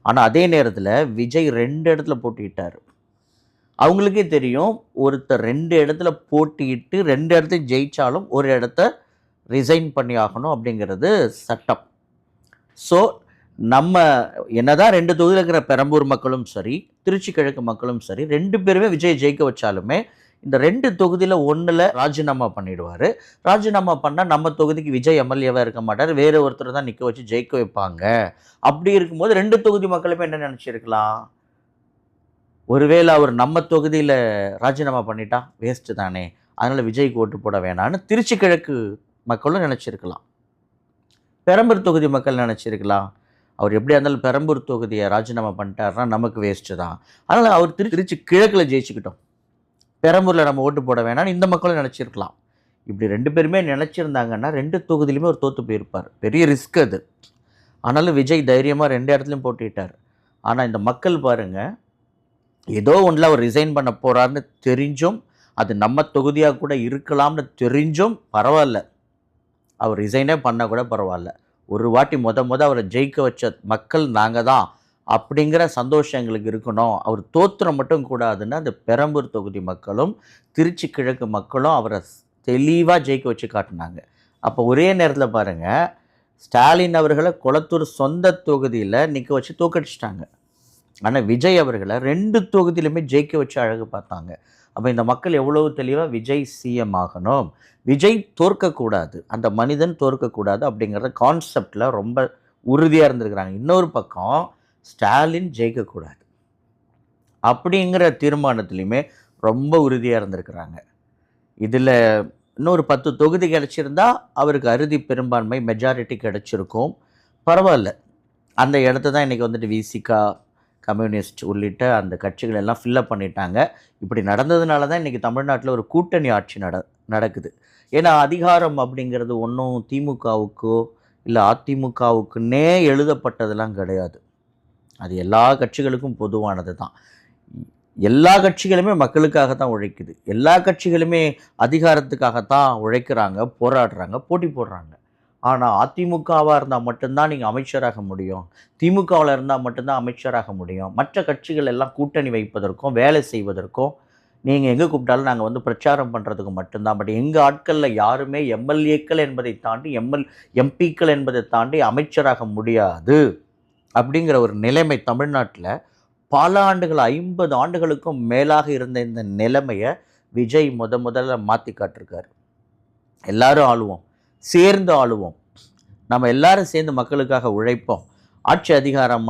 ஆனால் அதே நேரத்தில் விஜய் 2 இடத்துல போட்டியிட்டார். அவங்களுக்கே தெரியும், ஒருத்தர் 2 இடத்துல போட்டியிட்டு 2 இடத்தையும் ஜெயிச்சாலும் ஒரு இடத்த ரிசைன் பண்ணி ஆகணும் அப்படிங்கிறது சட்டம். ஸோ நம்ம என்னதான் 2 தொகுதியில் இருக்கிற பெரம்பூர் மக்களும் சரி, திருச்சி கிழக்கு மக்களும் சரி, 2 பேருமே விஜய் ஜெயிக்க வச்சாலுமே இந்த 2 தொகுதியில் 1ல் ராஜினாமா பண்ணிடுவார். ராஜினாமா பண்ணால் நம்ம தொகுதிக்கு விஜய் எம்எல்ஏவாக இருக்க மாட்டார், வேறு ஒருத்தர் தான் நிற்க வச்சு ஜெயிக்க வைப்பாங்க. அப்படி இருக்கும்போது 2 தொகுதி மக்களுமே என்ன நினச்சிருக்கலாம், ஒருவேளை அவர் நம்ம தொகுதியில் ராஜினாமா பண்ணிட்டா வேஸ்ட்டு தானே, அதனால் விஜய்க்கு ஓட்டு போட வேணான்னு திருச்சி கிழக்கு மக்களும் நினச்சிருக்கலாம். பெரம்பூர் தொகுதி மக்கள் நினச்சிருக்கலாம், அவர் எப்படியா இருந்தாலும் பெரம்பூர் தொகுதியை ராஜினாமா பண்ணிட்டாருன்னா நமக்கு வேஸ்ட்டு தான், அதனால் அவர் திருச்சி கிழக்கில் ஜெயிச்சுக்கிட்டோம், பெரம்பூரில் நம்ம ஓட்டு போட வேணான்னு இந்த மக்களும் நினச்சிருக்கலாம். இப்படி 2 பேருமே நினச்சிருந்தாங்கன்னா 2 தொகுதியிலுமே ஒரு தோற்று போயிருப்பார். பெரிய ரிஸ்க் அது. ஆனாலும் விஜய் தைரியமாக 2 இடத்துலையும் போட்டிட்டார். ஆனால் இந்த மக்கள் பாருங்கள், ஏதோ ஒன்றில் அவர் ரிசைன் பண்ண போகிறாருன்னு தெரிஞ்சும், அது நம்ம தொகுதியாக கூட இருக்கலாம்னு தெரிஞ்சும் பரவாயில்ல, அவர் ரிசைனே பண்ணால் கூட பரவாயில்ல, ஒரு வாட்டி அவரை ஜெயிக்க வச்ச மக்கள் நாங்கள் தான் அப்படிங்கிற சந்தோஷம் எங்களுக்கு இருக்கணும், அவர் தோற்றம் மட்டும் கூடாதுன்னு அந்த பெரம்பூர் தொகுதி மக்களும் திருச்சி கிழக்கு மக்களும் அவரை தெளிவாக ஜெயிக்க வச்சு காட்டினாங்க. அப்போ ஒரே நேரத்தில் பாருங்கள், ஸ்டாலின் அவர்களை கொளத்தூர் சொந்த தொகுதியில் நிற்க வச்சு தோக்கடிச்சிட்டாங்க. ஆனால் விஜய் அவர்களை 2 தொகுதியிலுமே ஜெயிக்க வச்சு அழகு பார்த்தாங்க. அப்போ இந்த மக்கள் எவ்வளவு தெளிவாக விஜய் சிஎம் ஆகணும், விஜய் தோற்கக்கூடாது, அந்த மனிதன் தோற்கக்கூடாது அப்படிங்கிற கான்செப்டில் ரொம்ப உறுதியாக இருந்திருக்கிறாங்க. இன்னொரு பக்கம் ஸ்டாலின் ஜெயிக்கக்கூடாது அப்படிங்கிற தீர்மானத்துலேயுமே ரொம்ப உறுதியாக இருந்திருக்கிறாங்க. இதில் இன்னொரு 10 தொகுதி கிடச்சிருந்தா அவருக்கு அறுதி பெரும்பான்மை மெஜாரிட்டி கிடச்சிருக்கும், பரவாயில்ல. அந்த இடத்த தான் இன்றைக்கி வந்துட்டு விசிகா, கம்யூனிஸ்ட் உள்ளிட்ட அந்த கட்சிகள் எல்லாம் ஃபில்லப் பண்ணிட்டாங்க. இப்படி நடந்ததுனால தான் இன்றைக்கி தமிழ்நாட்டில் ஒரு கூட்டணி ஆட்சி நடக்குது. ஏன்னா அதிகாரம் அப்படிங்கிறது ஒன்றும் திமுகவுக்கோ இல்லை அதிமுகவுக்குன்னே எழுதப்பட்டதெல்லாம் கிடையாது. அது எல்லா கட்சிகளுக்கும் பொதுவானது தான். எல்லா கட்சிகளுமே மக்களுக்காக தான் உழைக்குது, எல்லா கட்சிகளுமே அதிகாரத்துக்காகத்தான் உழைக்கிறாங்க, போராடுறாங்க, போட்டி போடுறாங்க. ஆனால் அதிமுகவாக இருந்தால் மட்டும்தான் நீங்கள் அமைச்சராக முடியும், திமுகவில் இருந்தால் மட்டும்தான் அமைச்சராக முடியும். மற்ற கட்சிகள் எல்லாம் கூட்டணி வைப்பதற்கும் வேலை செய்வதற்கும் நீங்கள் எங்கே கூப்பிட்டாலும் நாங்கள் பிரச்சாரம் பண்ணுறதுக்கு மட்டும்தான். பட் எங்கள் ஆட்களில் யாருமே எம்எல்ஏக்கள் என்பதை தாண்டி எம்பிக்கள் என்பதை தாண்டி அமைச்சராக முடியாது அப்படிங்கிற ஒரு நிலைமை தமிழ்நாட்டில் பல ஆண்டுகள், 50 ஆண்டுகளுக்கும் மேலாக இருந்த இந்த நிலைமையை விஜய் முதல்ல மாற்றி காட்டிருக்காரு. எல்லாரும் ஆளுவோம், சேர்ந்து ஆளுவோம், நம்ம எல்லாரும் சேர்ந்து மக்களுக்காக உழைப்போம், ஆட்சி அதிகாரம்